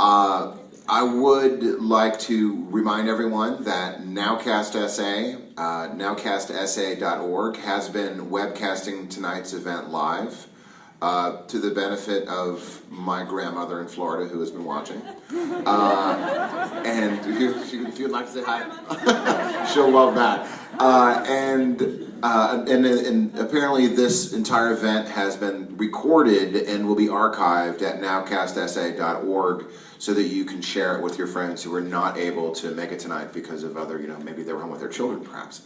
I would like to remind everyone that NowcastSA, nowcastsa.org, has been webcasting tonight's event live to the benefit of my grandmother in Florida who has been watching. And if you'd like to say hi, she'll love that. And apparently this entire event has been recorded and will be archived at nowcastsa.org so that you can share it with your friends who were not able to make it tonight because of other, maybe they were home with their children perhaps.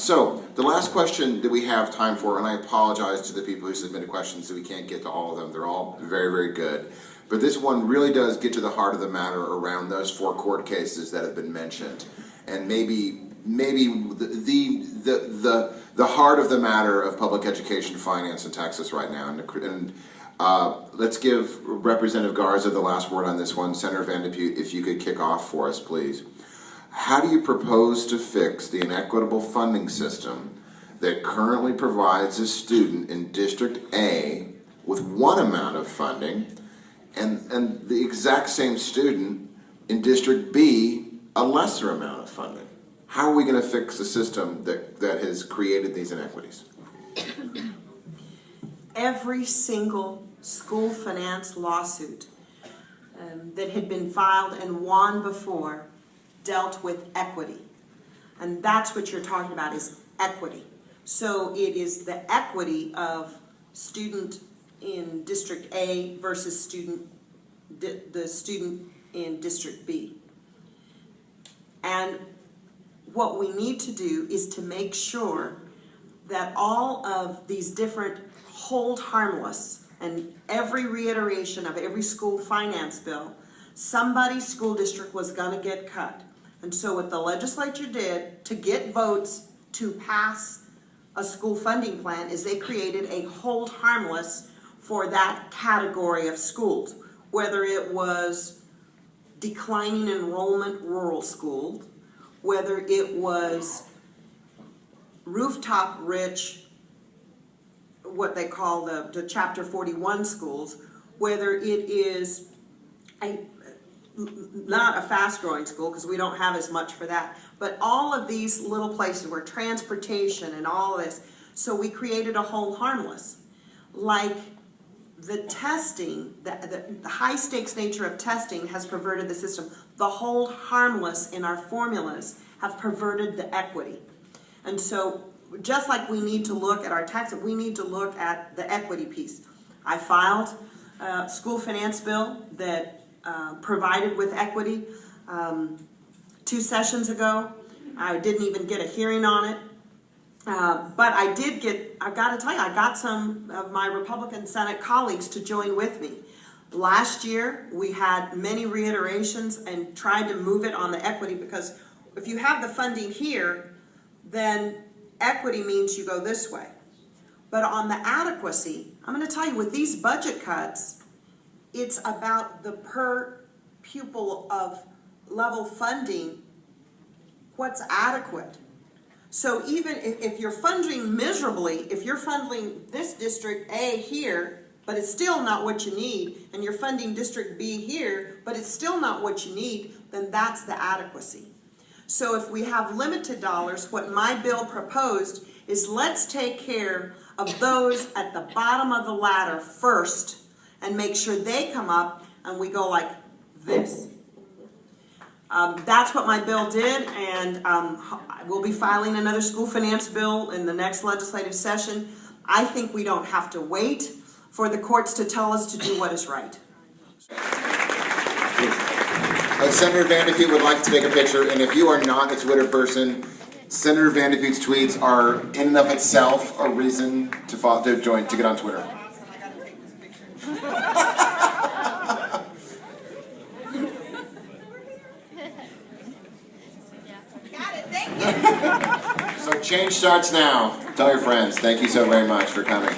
So the last question that we have time for, and I apologize to the people who submitted questions that we can't get to all of them. They're all very, very good. But this one really does get to the heart of the matter around those 4 court cases that have been mentioned. And maybe the heart of the matter of public education, finance in Texas right now. And let's give Representative Garza the last word on this one. Senator Van de Putte, if you could kick off for us, please. How do you propose to fix the inequitable funding system that currently provides a student in District A with one amount of funding and the exact same student in District B a lesser amount of funding? How are we going to fix a system that has created these inequities? Every single school finance lawsuit that had been filed and won before dealt with equity. And that's what you're talking about, is equity. So it is the equity of student in District A versus the student in District B. And what we need to do is to make sure that all of these different hold harmless, and every reiteration of every school finance bill, somebody's school district was going to get cut. And so what the legislature did to get votes to pass a school funding plan is they created a hold harmless for that category of schools, whether it was declining enrollment rural schools, whether it was rooftop rich, what they call the Chapter 41 schools, whether it is not a fast-growing school, because we don't have as much for that, but all of these little places where transportation and all this, so we created a hold harmless. Like the testing, the high-stakes nature of testing has perverted the system. The hold harmless in our formulas have perverted the equity. And so just like we need to look at our tax, we need to look at the equity piece. I filed a school finance bill that provided with equity 2 sessions ago. I didn't even get a hearing on it. But I've got to tell you, I got some of my Republican Senate colleagues to join with me. Last year, we had many reiterations and tried to move it on the equity, because if you have the funding here, then equity means you go this way. But on the adequacy, I'm going to tell you, with these budget cuts, it's about the per pupil of level funding, what's adequate. So even if you're funding miserably, if you're funding this District A here, but it's still not what you need, and you're funding District B here, but it's still not what you need, then that's the adequacy. So if we have limited dollars, what my bill proposed is let's take care of those at the bottom of the ladder first and make sure they come up, and we go like this. That's what my bill did, and we'll be filing another school finance bill in the next legislative session. I think we don't have to wait for the courts to tell us to do what is right. Senator Van de Putte would like to take a picture, and if you are not a Twitter person, Senator Van de Putte's tweets are in and of itself a reason to get on Twitter. Got it, thank you. So change starts now. Tell your friends. Thank you so very much for coming.